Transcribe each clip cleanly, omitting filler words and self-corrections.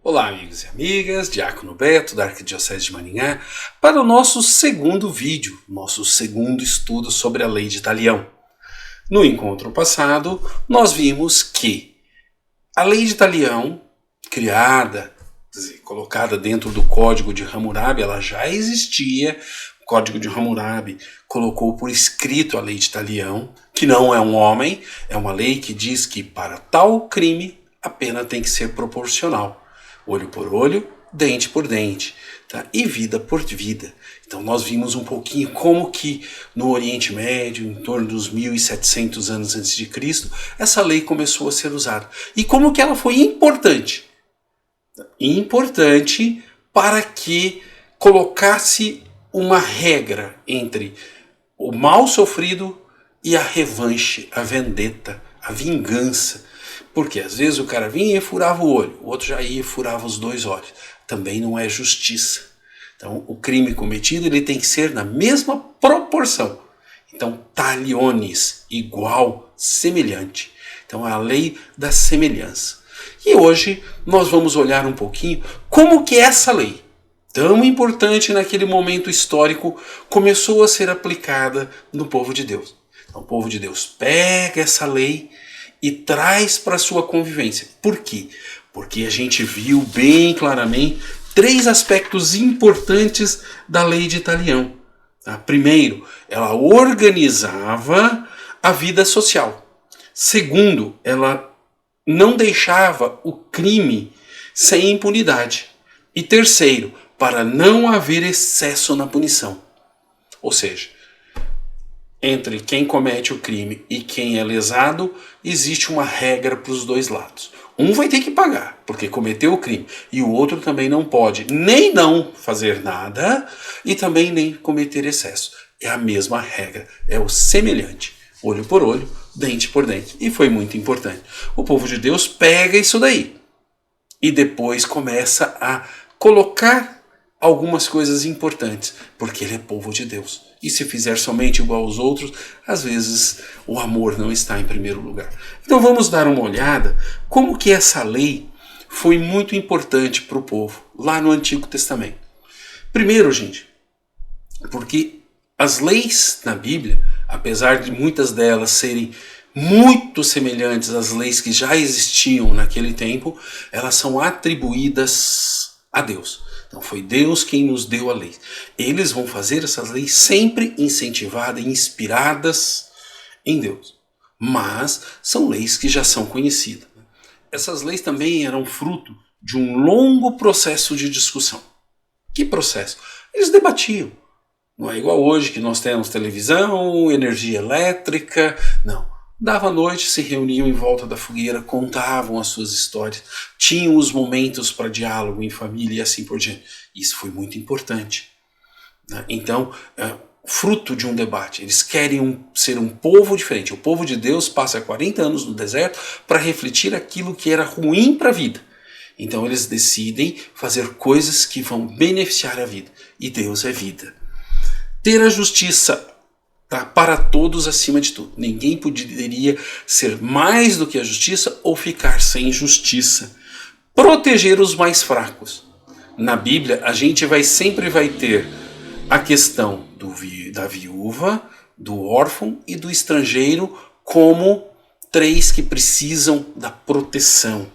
Olá, amigos e amigas, Diácono Beto, da Arquidiocese de Maringá, para o nosso segundo vídeo, nosso segundo estudo sobre a Lei de Talião. No encontro passado, nós vimos que a Lei de Talião, criada, colocada dentro do Código de Hammurabi, ela já existia. O Código de Hammurabi colocou por escrito a Lei de Talião, que não é um homem, é uma lei que diz que para tal crime a pena tem que ser proporcional. Olho por olho, dente por dente, tá? E vida por vida. Então nós vimos um pouquinho como que no Oriente Médio, em torno dos 1700 anos antes de Cristo, essa lei começou a ser usada. E como que ela foi importante. Importante para que colocasse uma regra entre o mal sofrido e a revanche, a vendetta, a vingança. Porque às vezes o cara vinha e furava o olho, o outro já ia e furava os dois olhos. Também não é justiça. Então o crime cometido ele tem que ser na mesma proporção. Então taliones, igual, semelhante. Então é a lei da semelhança. E hoje nós vamos olhar um pouquinho como que essa lei, tão importante naquele momento histórico, começou a ser aplicada no povo de Deus. Então o povo de Deus pega essa lei e traz para a sua convivência. Por quê? Porque a gente viu bem claramente três aspectos importantes da Lei de Talião. Tá? Primeiro, ela organizava a vida social. Segundo, ela não deixava o crime sem impunidade. E terceiro, para não haver excesso na punição. Ou seja, entre quem comete o crime e quem é lesado, existe uma regra para os dois lados. Um vai ter que pagar, porque cometeu o crime, e o outro também não pode nem não fazer nada e também nem cometer excesso. É a mesma regra, é o semelhante, olho por olho, dente por dente. E foi muito importante. O povo de Deus pega isso daí e depois começa a colocar algumas coisas importantes, porque ele é povo de Deus. E se fizer somente igual aos outros, às vezes o amor não está em primeiro lugar. Então vamos dar uma olhada como que essa lei foi muito importante para o povo, lá no Antigo Testamento. Primeiro, gente, porque as leis na Bíblia, apesar de muitas delas serem muito semelhantes às leis que já existiam naquele tempo, elas são atribuídas a Deus. Então foi Deus quem nos deu a lei. Eles vão fazer essas leis sempre incentivadas e inspiradas em Deus. Mas são leis que já são conhecidas. Essas leis também eram fruto de um longo processo de discussão. Que processo? Eles debatiam. Não é igual hoje que nós temos televisão, energia elétrica. Não. Dava noite, se reuniam em volta da fogueira, contavam as suas histórias, tinham os momentos para diálogo em família e assim por diante. Isso foi muito importante. Então, fruto de um debate, eles querem ser um povo diferente. O povo de Deus passa 40 anos no deserto para refletir aquilo que era ruim para a vida. Então eles decidem fazer coisas que vão beneficiar a vida. E Deus é vida. Ter a justiça para todos acima de tudo. Ninguém poderia ser mais do que a justiça ou ficar sem justiça. Proteger os mais fracos. Na Bíblia, a gente sempre vai ter a questão da viúva, do órfão e do estrangeiro como três que precisam da proteção.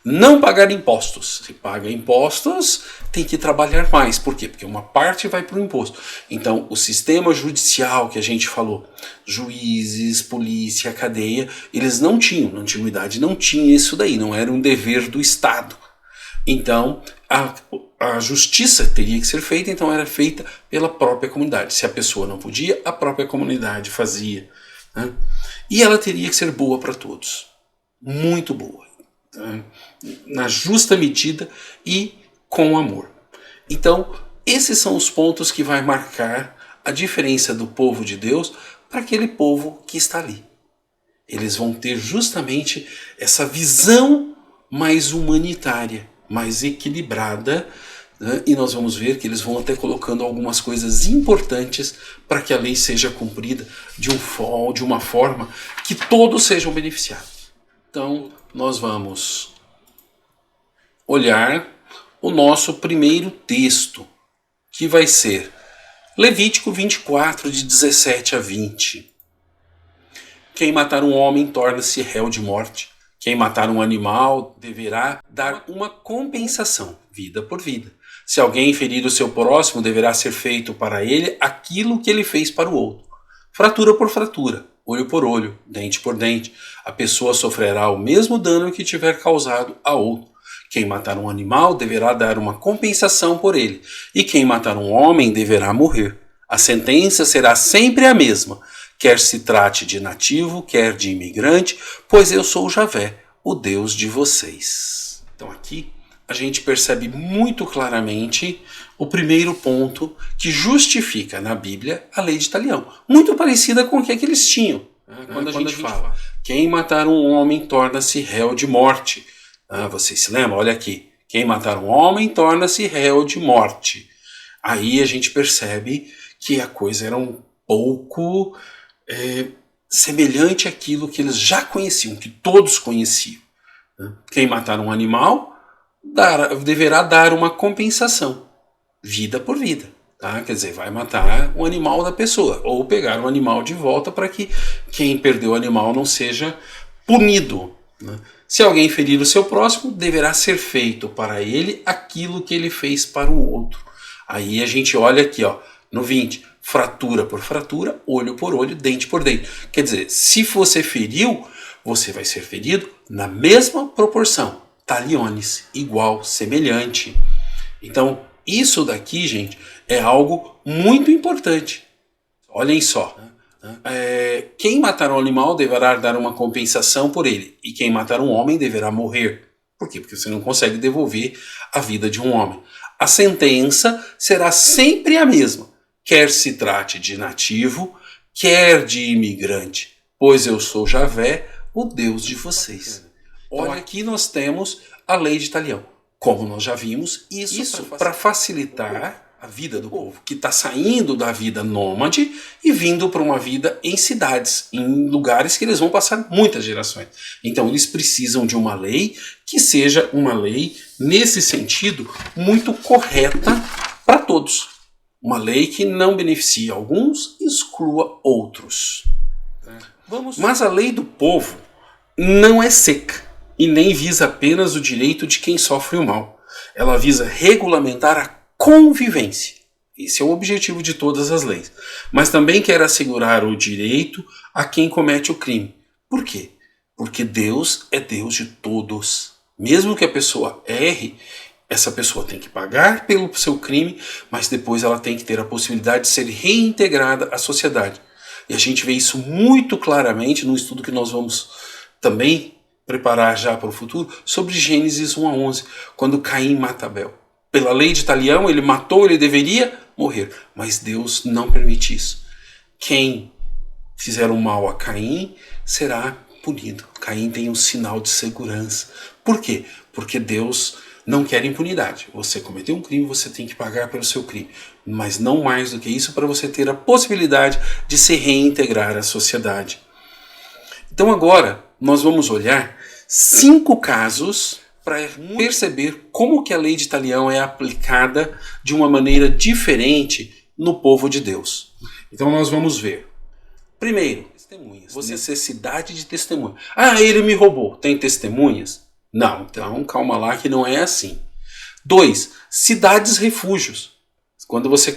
Não pagar impostos. Se paga impostos, tem que trabalhar mais. Por quê? Porque uma parte vai para o imposto. Então, o sistema judicial que a gente falou, juízes, polícia, cadeia, eles não tinham, na antiguidade não tinha isso daí, não era um dever do Estado. Então, a justiça teria que ser feita, então era feita pela própria comunidade. Se a pessoa não podia, a própria comunidade fazia. Né? E ela teria que ser boa para todos. Muito boa. Na justa medida e com amor. Então, esses são os pontos que vai marcar a diferença do povo de Deus para aquele povo que está ali. Eles vão ter justamente essa visão mais humanitária, mais equilibrada, né? E nós vamos ver que eles vão até colocando algumas coisas importantes para que a lei seja cumprida de uma forma que todos sejam beneficiados. Então, nós vamos olhar o nosso primeiro texto, que vai ser Levítico 24, de 17 a 20. Quem matar um homem torna-se réu de morte. Quem matar um animal deverá dar uma compensação, vida por vida. Se alguém ferir o seu próximo, deverá ser feito para ele aquilo que ele fez para o outro. Fratura por fratura, olho por olho, dente por dente. A pessoa sofrerá o mesmo dano que tiver causado a outro. Quem matar um animal deverá dar uma compensação por ele, e quem matar um homem deverá morrer. A sentença será sempre a mesma, quer se trate de nativo, quer de imigrante, pois eu sou Javé, o Deus de vocês. Então aqui a gente percebe muito claramente o primeiro ponto que justifica na Bíblia a lei de talião, muito parecida com o que eles tinham. Quando a gente fala, quem matar um homem torna-se réu de morte. Vocês se lembram? Olha aqui. Quem matar um homem torna-se réu de morte. Aí a gente percebe que a coisa era um pouco semelhante àquilo que eles já conheciam, que todos conheciam. Quem matar um animal deverá dar uma compensação, vida por vida. Tá? Quer dizer, vai matar o animal da pessoa, ou pegar o animal de volta para que quem perdeu o animal não seja punido. Né? Se alguém ferir o seu próximo, deverá ser feito para ele aquilo que ele fez para o outro. Aí a gente olha aqui, no 20, fratura por fratura, olho por olho, dente por dente. Quer dizer, se você feriu, você vai ser ferido na mesma proporção. Taliones, igual, semelhante. Então, isso daqui, gente, é algo muito importante. Olhem só. Quem matar um animal deverá dar uma compensação por ele, e quem matar um homem deverá morrer. Por quê? Porque você não consegue devolver a vida de um homem. A sentença será sempre a mesma, quer se trate de nativo, quer de imigrante, pois eu sou Javé, o Deus de vocês. Olha, aqui nós temos a lei de talião. Como nós já vimos, isso para facilitar a vida do povo, que está saindo da vida nômade e vindo para uma vida em cidades, em lugares que eles vão passar muitas gerações. Então eles precisam de uma lei que seja uma lei, nesse sentido, muito correta para todos. Uma lei que não beneficie alguns e exclua outros. Mas a lei do povo não é seca e nem visa apenas o direito de quem sofre o mal. Ela visa regulamentar a convivência. Esse é o objetivo de todas as leis. Mas também quer assegurar o direito a quem comete o crime. Por quê? Porque Deus é Deus de todos. Mesmo que a pessoa erre, essa pessoa tem que pagar pelo seu crime, mas depois ela tem que ter a possibilidade de ser reintegrada à sociedade. E a gente vê isso muito claramente no estudo que nós vamos também preparar já para o futuro, sobre Gênesis 1 a 11, quando Caim mata Abel. Pela lei de talião, ele matou, ele deveria morrer, mas Deus não permite isso. Quem fizer o mal a Caim será punido. Caim tem um sinal de segurança. Por quê? Porque Deus não quer impunidade. Você cometeu um crime, você tem que pagar pelo seu crime. Mas não mais do que isso, para você ter a possibilidade de se reintegrar à sociedade. Então agora nós vamos olhar 5 casos para perceber como que a lei de talião é aplicada de uma maneira diferente no povo de Deus. Então nós vamos ver. Primeiro, testemunhas. Necessidade de testemunha. Ele me roubou. Tem testemunhas? Não, então calma lá que não é assim. 2, cidades refúgios. Quando você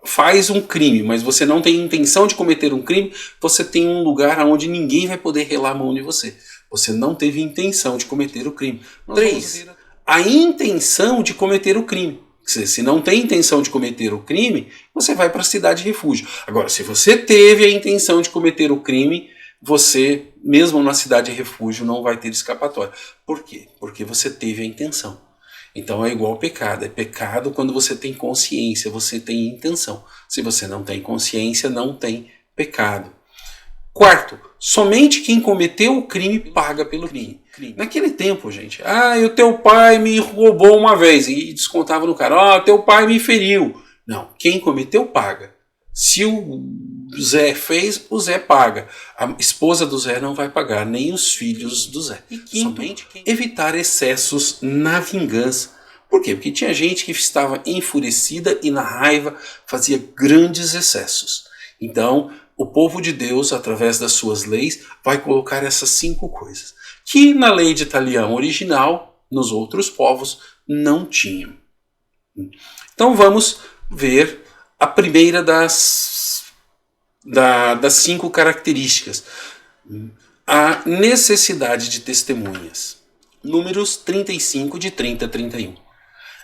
faz um crime, mas você não tem intenção de cometer um crime, você tem um lugar onde ninguém vai poder relar a mão de você. Você não teve intenção de cometer o crime. 3, a intenção de cometer o crime. Se não tem intenção de cometer o crime, você vai para a cidade de refúgio. Agora, se você teve a intenção de cometer o crime, você, mesmo na cidade de refúgio, não vai ter escapatória. Por quê? Porque você teve a intenção. Então é igual ao pecado. É pecado quando você tem consciência, você tem intenção. Se você não tem consciência, não tem pecado. 4, somente quem cometeu o crime paga pelo crime. Naquele tempo, gente, o teu pai me roubou uma vez, e descontava no cara, teu pai me feriu. Não, quem cometeu paga. Se o Zé fez, o Zé paga. A esposa do Zé não vai pagar, nem os filhos do Zé. E quinto, evitar excessos na vingança. Por quê? Porque tinha gente que estava enfurecida e na raiva fazia grandes excessos. Então, o povo de Deus, através das suas leis, vai colocar essas 5 coisas, que na lei de Italião original, nos outros povos, não tinham. Então vamos ver a primeira das 5 características. A necessidade de testemunhas. Números 35, de 30 a 31.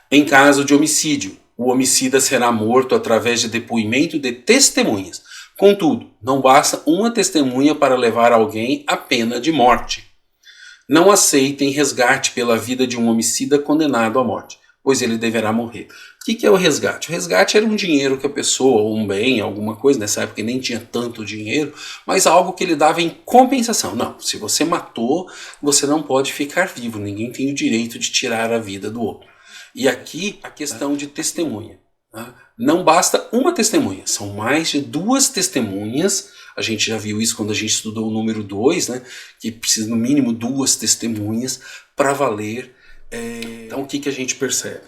Em caso de homicídio, o homicida será morto através de depoimento de testemunhas. Contudo, não basta uma testemunha para levar alguém à pena de morte. Não aceitem resgate pela vida de um homicida condenado à morte, pois ele deverá morrer. O que é o resgate? O resgate era um dinheiro que a pessoa, ou um bem, alguma coisa, nessa época nem tinha tanto dinheiro, mas algo que ele dava em compensação. Não, se você matou, você não pode ficar vivo, ninguém tem o direito de tirar a vida do outro. E aqui a questão de testemunha. Não basta uma testemunha, são mais de 2 testemunhas. A gente já viu isso quando a gente estudou o número 2, né? Que precisa no mínimo 2 testemunhas para valer. Então o que a gente percebe?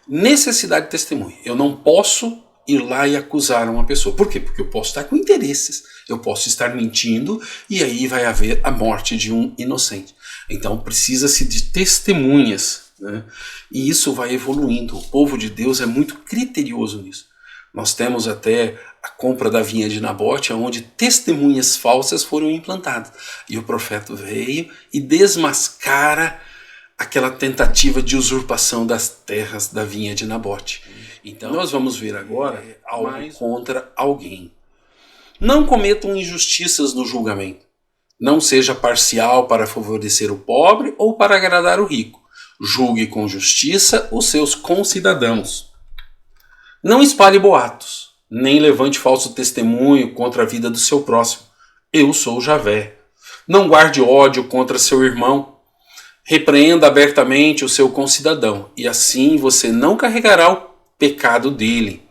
Necessidade de testemunha. Eu não posso ir lá e acusar uma pessoa. Por quê? Porque eu posso estar com interesses. Eu posso estar mentindo e aí vai haver a morte de um inocente. Então precisa-se de testemunhas. Né? E isso vai evoluindo. O povo de Deus é muito criterioso nisso. Nós temos até a compra da vinha de Nabote, onde testemunhas falsas foram implantadas. E o profeta veio e desmascara aquela tentativa de usurpação das terras da vinha de Nabote. Então nós vamos ver agora algo contra alguém. Não cometam injustiças no julgamento. Não seja parcial para favorecer o pobre ou para agradar o rico. Julgue com justiça os seus concidadãos. Não espalhe boatos, nem levante falso testemunho contra a vida do seu próximo. Eu sou Javé. Não guarde ódio contra seu irmão. Repreenda abertamente o seu concidadão, e assim você não carregará o pecado dele.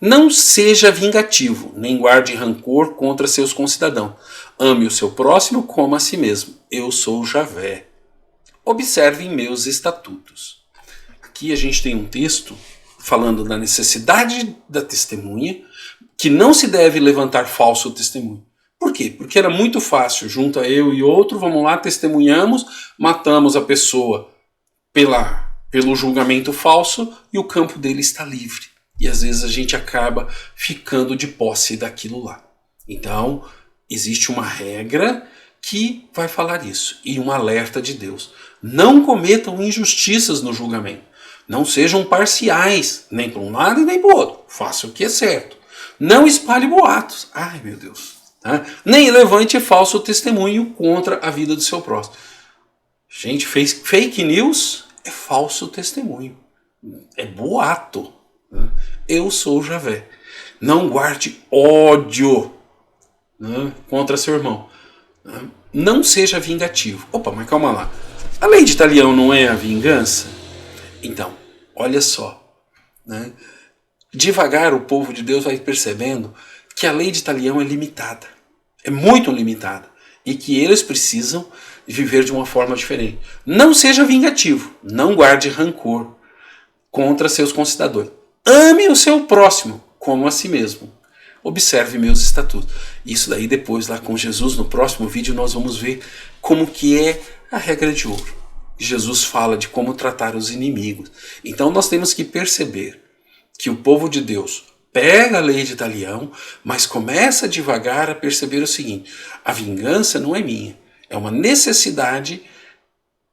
Não seja vingativo, nem guarde rancor contra seus concidadãos. Ame o seu próximo como a si mesmo. Eu sou Javé. Observem meus estatutos. Aqui a gente tem um texto falando da necessidade da testemunha, que não se deve levantar falso testemunho. Por quê? Porque era muito fácil, junto a eu e outro, vamos lá, testemunhamos, matamos a pessoa pelo julgamento falso e o campo dele está livre. E às vezes a gente acaba ficando de posse daquilo lá. Então, existe uma regra que vai falar isso, e um alerta de Deus. Não cometam injustiças no julgamento. Não sejam parciais, nem para um lado e nem para o outro. Faça o que é certo. Não espalhe boatos. Ai, meu Deus. Tá? Nem levante falso testemunho contra a vida do seu próximo. Gente, fake news é falso testemunho. É boato. Né? Eu sou Javé. Não guarde ódio, né, contra seu irmão. Não seja vingativo. Opa, mas calma lá. A lei de Italião não é a vingança? Então, olha só. Né? Devagar o povo de Deus vai percebendo que a lei de Italião é limitada. É muito limitada. E que eles precisam viver de uma forma diferente. Não seja vingativo. Não guarde rancor contra seus concidadãos. Ame o seu próximo como a si mesmo. Observe meus estatutos. Isso daí depois, lá com Jesus, no próximo vídeo, nós vamos ver como que é a regra de ouro. Jesus fala de como tratar os inimigos. Então nós temos que perceber que o povo de Deus pega a lei de Italião, mas começa devagar a perceber o seguinte: a vingança não é minha, é uma necessidade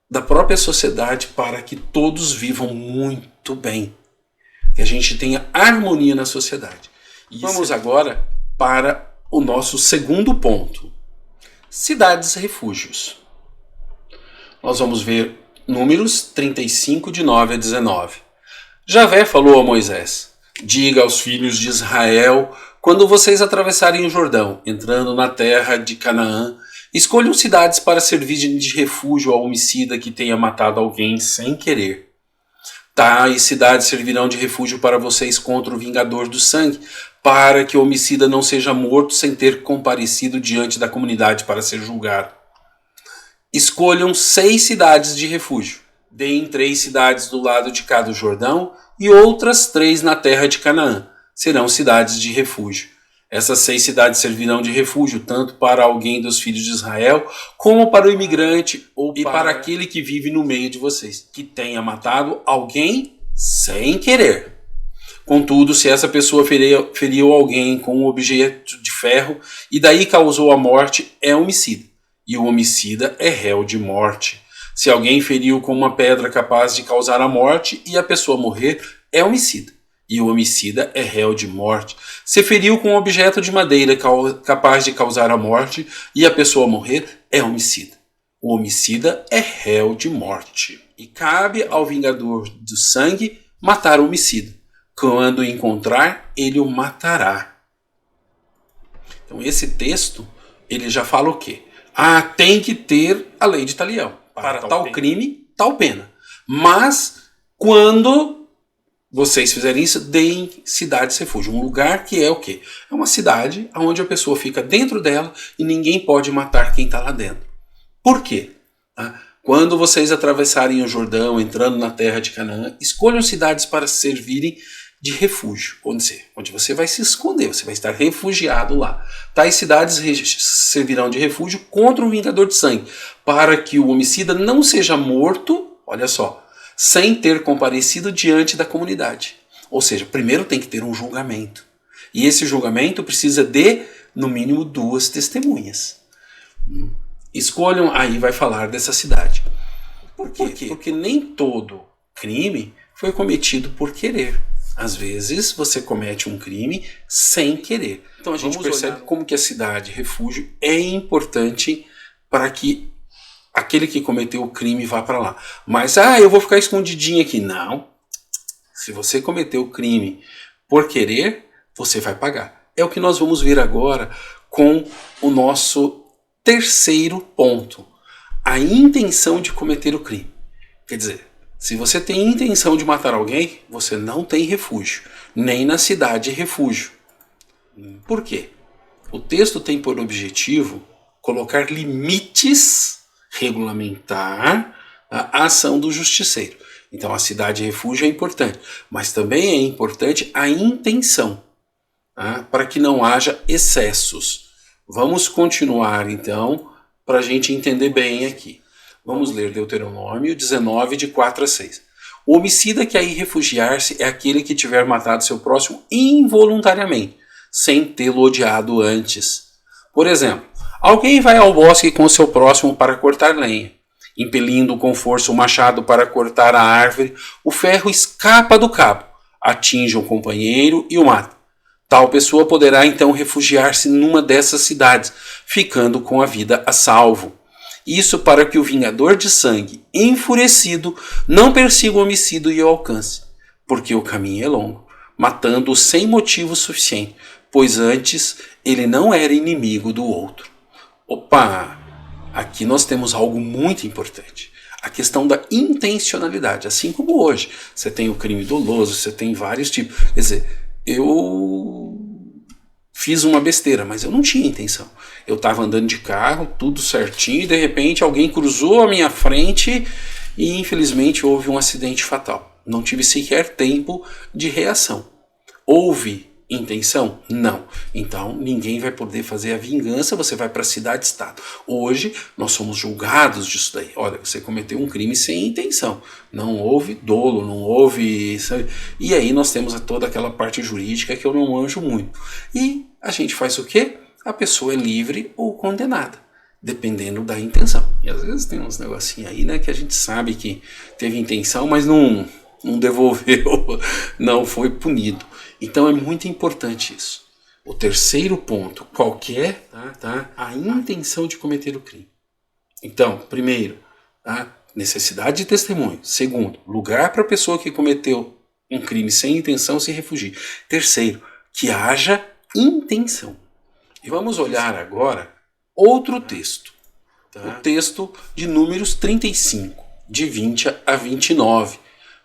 da própria sociedade para que todos vivam muito bem, que a gente tenha harmonia na sociedade. Vamos agora para o nosso segundo ponto: cidades-refúgios. Nós vamos ver Números 35, de 9 a 19. Javé falou a Moisés: diga aos filhos de Israel, quando vocês atravessarem o Jordão, entrando na terra de Canaã, escolham cidades para servirem de refúgio ao homicida que tenha matado alguém sem querer. Tais cidades servirão de refúgio para vocês contra o vingador do sangue, para que o homicida não seja morto sem ter comparecido diante da comunidade para ser julgado. Escolham 6 cidades de refúgio. Deem 3 cidades do lado de cá do Jordão e outras 3 na terra de Canaã. Serão cidades de refúgio. Essas 6 cidades servirão de refúgio tanto para alguém dos filhos de Israel, como para o imigrante ou para aquele que vive no meio de vocês, que tenha matado alguém sem querer. Contudo, se essa pessoa feriu alguém com um objeto de ferro e daí causou a morte, é homicida. E o homicida é réu de morte. Se alguém feriu com uma pedra capaz de causar a morte e a pessoa morrer, é homicida. E o homicida é réu de morte. Se feriu com um objeto de madeira capaz de causar a morte e a pessoa morrer, é homicida. O homicida é réu de morte. E cabe ao vingador do sangue matar o homicida. Quando encontrar, ele o matará. Então esse texto, ele já fala o quê? Tem que ter a lei de talião. Para tal crime, tal pena. Mas, quando vocês fizerem isso, deem cidades refúgio. Um lugar que é o quê? É uma cidade onde a pessoa fica dentro dela e ninguém pode matar quem está lá dentro. Por quê? Quando vocês atravessarem o Jordão, entrando na terra de Canaã, escolham cidades para servirem de refúgio, onde você vai se esconder, você vai estar refugiado lá. Tais cidades servirão de refúgio contra o vingador de sangue, para que o homicida não seja morto, olha só, sem ter comparecido diante da comunidade. Ou seja, primeiro tem que ter um julgamento. E esse julgamento precisa de, no mínimo, 2 testemunhas. Escolham, aí vai falar dessa cidade. Por quê? Porque nem todo crime foi cometido por querer. Às vezes você comete um crime sem querer. Então a gente percebe como que a cidade refúgio é importante para que aquele que cometeu o crime vá para lá. Mas, eu vou ficar escondidinho aqui. Não. Se você cometeu o crime por querer, você vai pagar. É o que nós vamos ver agora com o nosso terceiro ponto. A intenção de cometer o crime. Quer dizer, se você tem intenção de matar alguém, você não tem refúgio, nem na cidade refúgio. Por quê? O texto tem por objetivo colocar limites, regulamentar a ação do justiceiro. Então a cidade refúgio é importante, mas também é importante a intenção, para que não haja excessos. Vamos continuar então, para a gente entender bem aqui. Vamos ler Deuteronômio 19, de 4 a 6. O homicida que aí refugiar-se é aquele que tiver matado seu próximo involuntariamente, sem tê-lo odiado antes. Por exemplo, alguém vai ao bosque com seu próximo para cortar lenha. Impelindo com força o machado para cortar a árvore, o ferro escapa do cabo, atinge o companheiro e o mata. Tal pessoa poderá então refugiar-se numa dessas cidades, ficando com a vida a salvo. Isso para que o vingador de sangue, enfurecido, não persiga o homicida e o alcance, porque o caminho é longo, matando-o sem motivo suficiente, pois antes ele não era inimigo do outro. Aqui nós temos algo muito importante. A questão da intencionalidade, assim como hoje. Você tem o crime doloso, você tem vários tipos. Quer dizer, eu fiz uma besteira, mas eu não tinha intenção. Eu estava andando de carro, tudo certinho, e de repente alguém cruzou a minha frente e infelizmente houve um acidente fatal. Não tive sequer tempo de reação. Houve intenção? Não. Então ninguém vai poder fazer a vingança, você vai para a cidade-estado. Hoje nós somos julgados disso daí. Olha, você cometeu um crime sem intenção. Não houve dolo, não houve... Sabe? E aí nós temos toda aquela parte jurídica que eu não manjo muito. E a gente faz o quê? A pessoa é livre ou condenada, dependendo da intenção. E às vezes tem uns negocinhos aí, né, que a gente sabe que teve intenção, mas não devolveu, não foi punido. Então é muito importante isso. O terceiro ponto, qual que é? A intenção de cometer o crime. Então, primeiro, necessidade de testemunho. Segundo, lugar para a pessoa que cometeu um crime sem intenção se refugiar. Terceiro, que haja intenção. E vamos olhar agora outro texto. O texto de Números 35, de 20 a 29.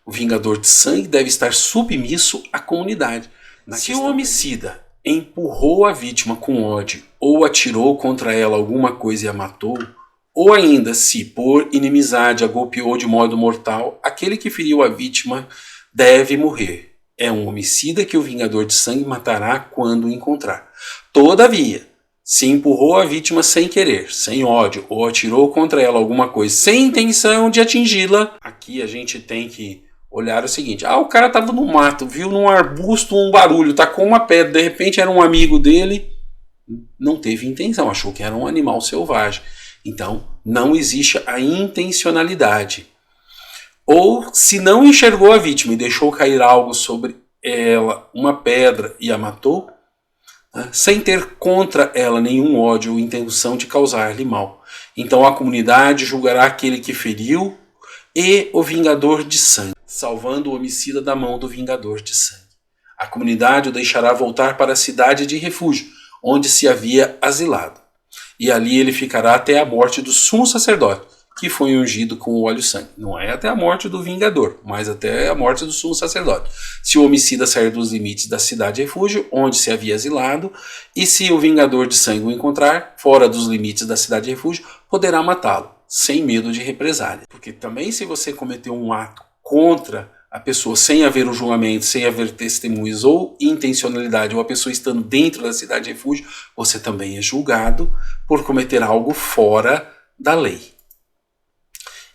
O vingador de sangue deve estar submisso à comunidade. Se o homicida empurrou a vítima com ódio ou atirou contra ela alguma coisa e a matou, ou ainda se por inimizade a golpeou de modo mortal, aquele que feriu a vítima deve morrer. É um homicida que o vingador de sangue matará quando o encontrar. Todavia, se empurrou a vítima sem querer, sem ódio, ou atirou contra ela alguma coisa sem intenção de atingi-la, aqui a gente tem que olhar o seguinte: o cara estava no mato, viu num arbusto um barulho, tacou uma pedra, de repente era um amigo dele, não teve intenção, achou que era um animal selvagem. Então, não existe a intencionalidade. Ou se não enxergou a vítima e deixou cair algo sobre ela, uma pedra, e a matou, sem ter contra ela nenhum ódio ou intenção de causar-lhe mal. Então a comunidade julgará aquele que feriu e o vingador de sangue, salvando o homicida da mão do vingador de sangue. A comunidade o deixará voltar para a cidade de refúgio, onde se havia asilado. E ali ele ficará até a morte do sumo sacerdote, que foi ungido com o óleo e sangue. Não é até a morte do vingador, mas até a morte do sumo sacerdote. Se o homicida sair dos limites da cidade de refúgio, onde se havia asilado, e se o vingador de sangue o encontrar, fora dos limites da cidade de refúgio, poderá matá-lo, sem medo de represália. Porque também se você cometeu um ato contra a pessoa sem haver o julgamento, sem haver testemunhas ou intencionalidade, ou a pessoa estando dentro da cidade de refúgio, você também é julgado por cometer algo fora da lei.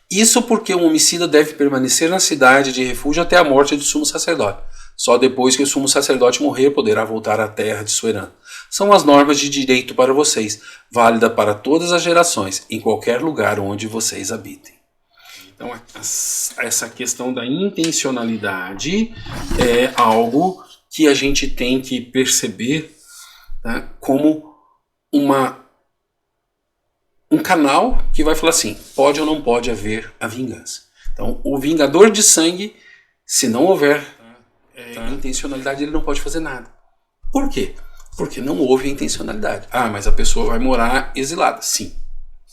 Isso porque um homicida deve permanecer na cidade de refúgio até a morte do sumo sacerdote. Só depois que o sumo sacerdote morrer poderá voltar à terra de sua herança. São as normas de direito para vocês, válida para todas as gerações, em qualquer lugar onde vocês habitem. Então, essa questão da intencionalidade é algo que a gente tem que perceber, tá, como um canal que vai falar assim: pode ou não pode haver a vingança. Então, o vingador de sangue, se não houver intencionalidade, ele não pode fazer nada. Por quê? Porque não houve intencionalidade. Mas a pessoa vai morar exilada. Sim,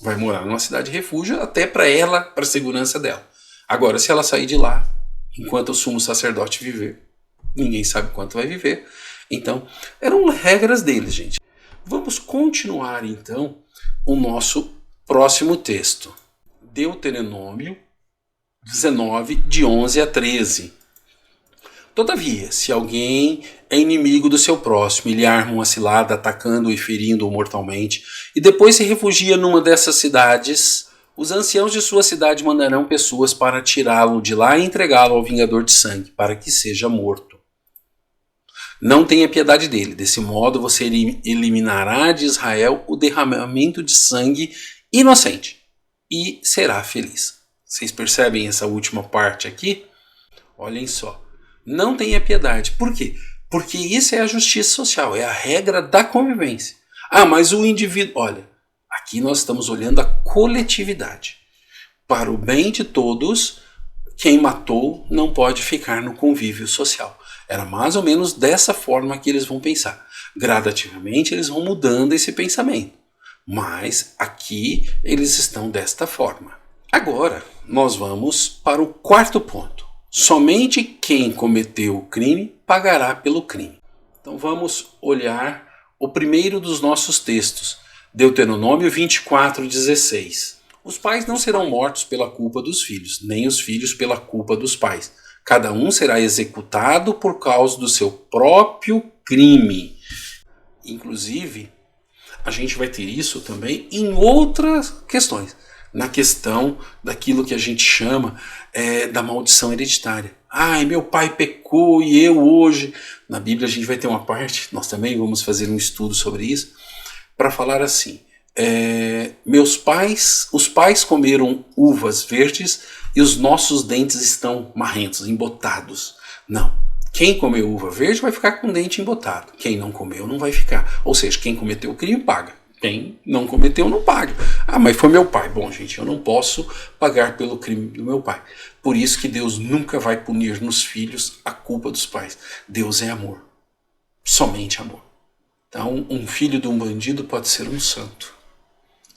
vai morar numa cidade de refúgio até para ela, para a segurança dela. Agora, se ela sair de lá, enquanto o sumo sacerdote viver, ninguém sabe quanto vai viver. Então, eram regras deles, gente. Vamos continuar, então, o nosso próximo texto. Deuteronômio 19, de 11 a 13. Todavia, se alguém é inimigo do seu próximo e lhe arma uma cilada, atacando-o e ferindo-o mortalmente, e depois se refugia numa dessas cidades, os anciãos de sua cidade mandarão pessoas para tirá-lo de lá e entregá-lo ao vingador de sangue, para que seja morto. Não tenha piedade dele. Desse modo você eliminará de Israel o derramamento de sangue inocente e será feliz. Vocês percebem essa última parte aqui? Olhem só. Não tenha piedade. Por quê? Porque isso é a justiça social, é a regra da convivência. Mas o indivíduo... Olha, aqui nós estamos olhando a coletividade. Para o bem de todos, quem matou não pode ficar no convívio social. Era mais ou menos dessa forma que eles vão pensar. Gradativamente eles vão mudando esse pensamento. Mas aqui eles estão desta forma. Agora nós vamos para o quarto ponto. Somente quem cometeu o crime pagará pelo crime. Então vamos olhar o primeiro dos nossos textos. Deuteronômio 24:16. Os pais não serão mortos pela culpa dos filhos, nem os filhos pela culpa dos pais. Cada um será executado por causa do seu próprio crime. Inclusive, a gente vai ter isso também em outras questões. Na questão daquilo que a gente chama da maldição hereditária. Meu pai pecou e eu hoje... Na Bíblia a gente vai ter uma parte, nós também vamos fazer um estudo sobre isso, para falar assim: os pais comeram uvas verdes e os nossos dentes estão marrentos, embotados. Não. Quem comeu uva verde vai ficar com o dente embotado. Quem não comeu não vai ficar. Ou seja, quem cometeu o crime paga. Quem não cometeu não paga. Mas foi meu pai. Bom, gente, eu não posso pagar pelo crime do meu pai. Por isso que Deus nunca vai punir nos filhos a culpa dos pais. Deus é amor. Somente amor. Então, um filho de um bandido pode ser um santo.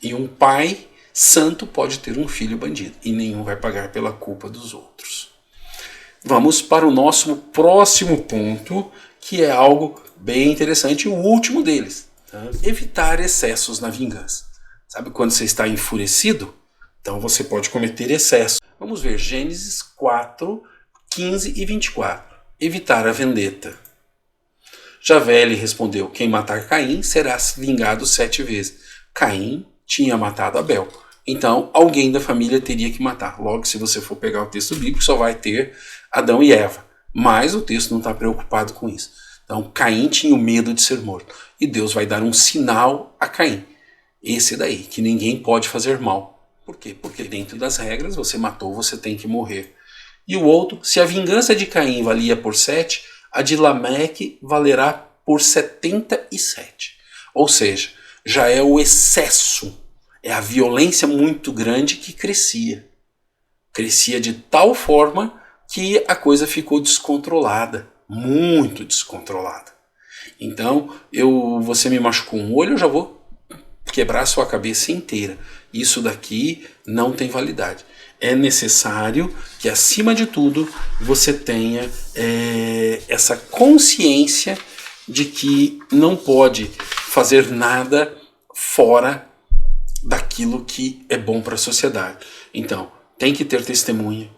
E um pai santo pode ter um filho bandido. E nenhum vai pagar pela culpa dos outros. Vamos para o nosso próximo ponto, que é algo bem interessante, o último deles. Tá? Evitar excessos na vingança. Sabe quando você está enfurecido? Então você pode cometer excesso. Vamos ver Gênesis 4, 15 e 24. Evitar a vendetta. Javé lhe respondeu: quem matar Caim será vingado 7 vezes. Caim tinha matado Abel. Então alguém da família teria que matar. Logo, se você for pegar o texto bíblico, só vai ter Adão e Eva. Mas o texto não está preocupado com isso. Então Caim tinha o medo de ser morto. E Deus vai dar um sinal a Caim. Esse daí, que ninguém pode fazer mal. Por quê? Porque dentro das regras, você matou, você tem que morrer. E o outro, se a vingança de Caim valia por 7, a de Lameque valerá por 77. Ou seja, já é o excesso, é a violência muito grande que crescia. Crescia de tal forma que a coisa ficou descontrolada, muito descontrolada. Então, você me machucou um olho, eu já vou quebrar a sua cabeça inteira. Isso daqui não tem validade. É necessário que, acima de tudo, você tenha essa consciência de que não pode fazer nada fora daquilo que é bom para a sociedade. Então, tem que ter testemunha,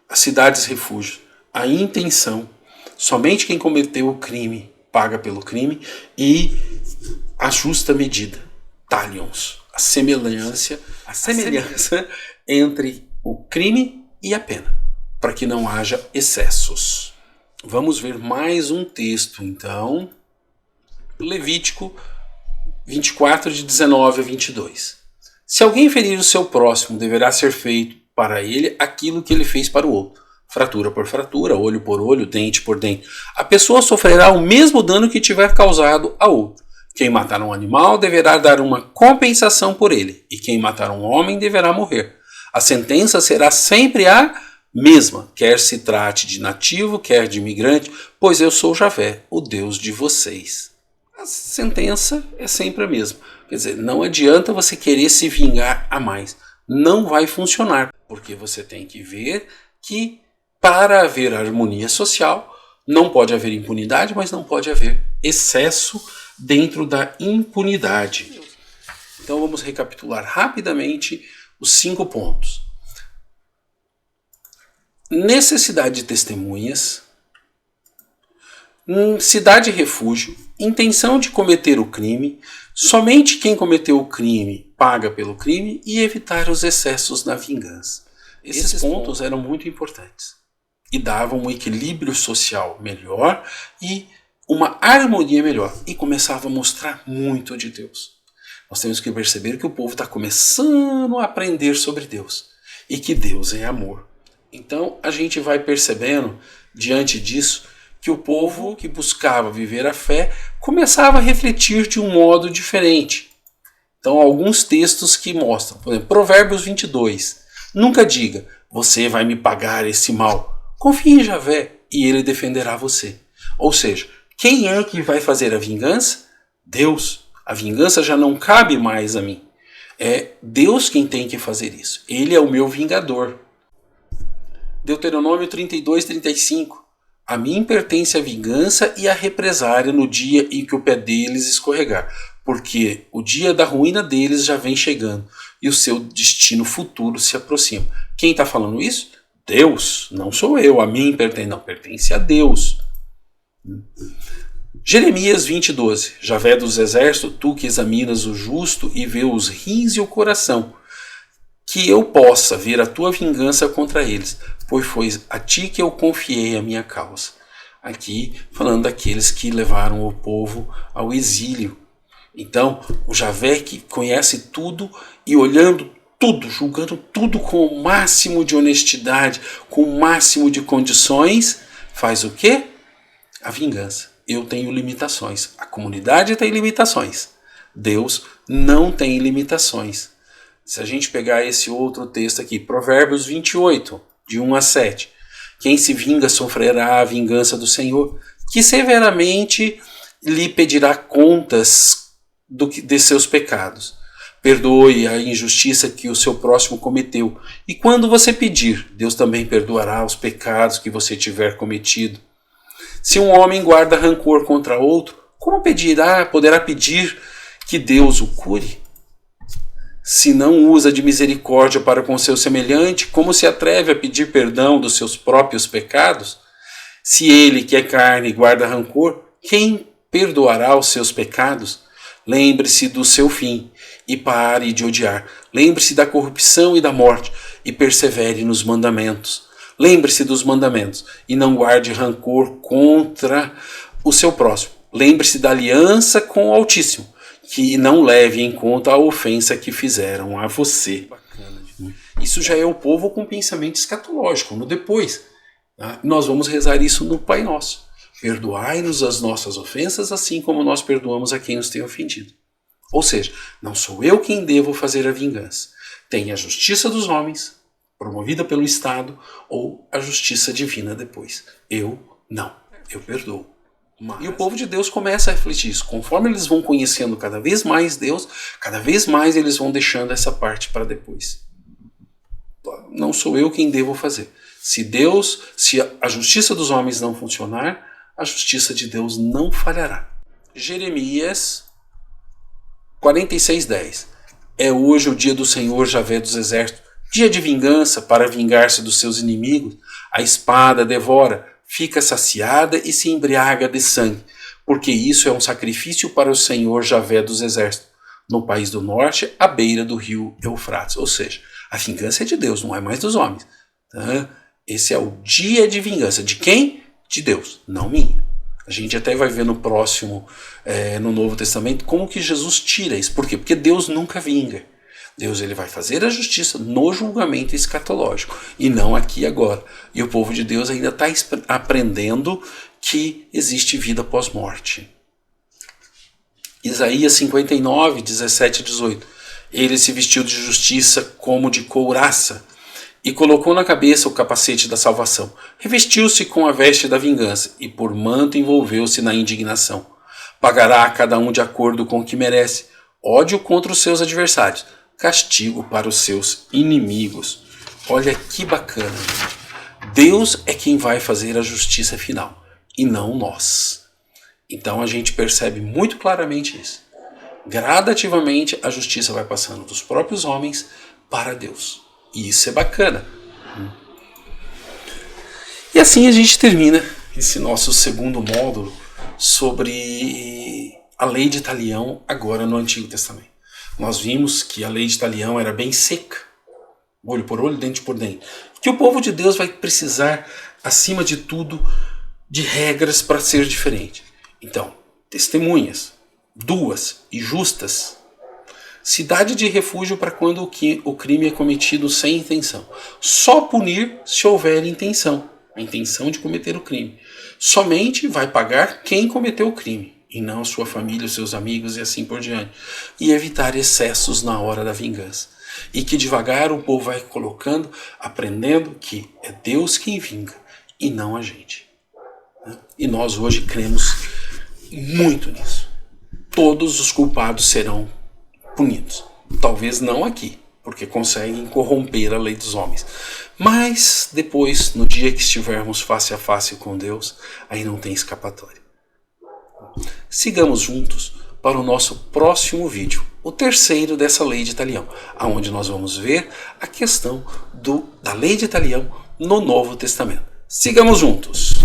as cidades refúgio, a intenção. Somente quem cometeu o crime paga pelo crime e a justa medida, talions, a semelhança entre o crime e a pena, para que não haja excessos. Vamos ver mais um texto, então. Levítico 24, de 19 a 22. Se alguém ferir o seu próximo, deverá ser feito para ele aquilo que ele fez para o outro. Fratura por fratura, olho por olho, dente por dente. A pessoa sofrerá o mesmo dano que tiver causado a outro. Quem matar um animal deverá dar uma compensação por ele, e quem matar um homem deverá morrer. A sentença será sempre a mesma, quer se trate de nativo, quer de imigrante, pois eu sou Javé, o Deus de vocês. A sentença é sempre a mesma. Quer dizer, não adianta você querer se vingar a mais. Não vai funcionar, porque você tem que ver que, para haver harmonia social, não pode haver impunidade, mas não pode haver excesso dentro da impunidade. Então vamos recapitular rapidamente os 5 pontos. Necessidade de testemunhas, cidade refúgio, intenção de cometer o crime, somente quem cometeu o crime paga pelo crime e evitar os excessos na vingança. Esses pontos eram muito importantes e davam um equilíbrio social melhor e uma harmonia melhor, e começava a mostrar muito de Deus. Nós temos que perceber que o povo está começando a aprender sobre Deus e que Deus é amor. Então a gente vai percebendo, diante disso, que o povo que buscava viver a fé começava a refletir de um modo diferente. Então, alguns textos que mostram, por exemplo, Provérbios 22. Nunca diga, você vai me pagar esse mal. Confie em Javé e ele defenderá você. Ou seja, quem é que vai fazer a vingança? Deus. A vingança já não cabe mais a mim. É Deus quem tem que fazer isso. Ele é o meu vingador. Deuteronômio 32, 35. A mim pertence a vingança e a represária no dia em que o pé deles escorregar, porque o dia da ruína deles já vem chegando e o seu destino futuro se aproxima. Quem está falando isso? Deus, não sou eu. A mim pertence, não, pertence a Deus. Jeremias 20, 12. Javé dos exércitos, tu que examinas o justo e vê os rins e o coração, que eu possa ver a tua vingança contra eles, pois foi a ti que eu confiei a minha causa. Aqui falando daqueles que levaram o povo ao exílio. Então, o Javé que conhece tudo e olhando tudo, julgando tudo com o máximo de honestidade, com o máximo de condições, faz o quê? A vingança. Eu tenho limitações. A comunidade tem limitações. Deus não tem limitações. Se a gente pegar esse outro texto aqui, Provérbios 28, de 1 a 7. Quem se vinga sofrerá a vingança do Senhor, que severamente lhe pedirá contas de seus pecados. Perdoe a injustiça que o seu próximo cometeu. E quando você pedir, Deus também perdoará os pecados que você tiver cometido. Se um homem guarda rancor contra outro, como poderá pedir que Deus o cure? Se não usa de misericórdia para com seu semelhante, como se atreve a pedir perdão dos seus próprios pecados? Se ele, que é carne, guarda rancor, quem perdoará os seus pecados? Lembre-se do seu fim e pare de odiar. Lembre-se da corrupção e da morte e persevere nos mandamentos. Lembre-se dos mandamentos e não guarde rancor contra o seu próximo. Lembre-se da aliança com o Altíssimo, que não leve em conta a ofensa que fizeram a você. Isso já é o povo com pensamento escatológico, no depois. Nós vamos rezar isso no Pai Nosso. Perdoai-nos as nossas ofensas, assim como nós perdoamos a quem nos tem ofendido. Ou seja, não sou eu quem devo fazer a vingança. Tem a justiça dos homens, promovida pelo Estado, ou a justiça divina depois. Eu não, eu perdoo. E o povo de Deus começa a refletir isso. Conforme eles vão conhecendo cada vez mais Deus, cada vez mais eles vão deixando essa parte para depois. Não sou eu quem devo fazer. Se a justiça dos homens não funcionar, a justiça de Deus não falhará. Jeremias 46:10. É hoje o dia do Senhor Javé dos Exércitos, dia de vingança para vingar-se dos seus inimigos. A espada devora, fica saciada e se embriaga de sangue, porque isso é um sacrifício para o Senhor Javé dos Exércitos, no país do norte, à beira do rio Eufrates. Ou seja, a vingança é de Deus, não é mais dos homens. Esse é o dia de vingança. De quem? De Deus, não minha. A gente até vai ver no próximo, no Novo Testamento, como que Jesus tira isso. Por quê? Porque Deus nunca vinga. Deus ele vai fazer a justiça no julgamento escatológico e não aqui e agora. E o povo de Deus ainda está aprendendo que existe vida pós-morte. Isaías 59, 17 e 18. Ele se vestiu de justiça como de couraça e colocou na cabeça o capacete da salvação. Revestiu-se com a veste da vingança e por manto envolveu-se na indignação. Pagará a cada um de acordo com o que merece. Ódio contra os seus adversários. Castigo para os seus inimigos. Olha que bacana. Deus é quem vai fazer a justiça final e não nós. Então a gente percebe muito claramente isso. Gradativamente a justiça vai passando dos próprios homens para Deus. E isso é bacana. E assim a gente termina esse nosso segundo módulo sobre a lei de Talião agora no Antigo Testamento. Nós vimos que a lei de Talião era bem seca, olho por olho, dente por dente. Que o povo de Deus vai precisar, acima de tudo, de regras para ser diferente. Então, testemunhas, duas e justas. Cidade de refúgio para quando o crime é cometido sem intenção. Só punir se houver intenção, a intenção de cometer o crime. Somente vai pagar quem cometeu o crime, e não sua família, os seus amigos e assim por diante. E evitar excessos na hora da vingança. E que devagar o povo vai colocando, aprendendo que é Deus quem vinga e não a gente. E nós hoje cremos muito nisso. Todos os culpados serão punidos. Talvez não aqui, porque conseguem corromper a lei dos homens. Mas depois, no dia que estivermos face a face com Deus, aí não tem escapatória. Sigamos juntos para o nosso próximo vídeo, o terceiro dessa lei de Talião, onde nós vamos ver a questão da lei de Talião no Novo Testamento. Sigamos juntos!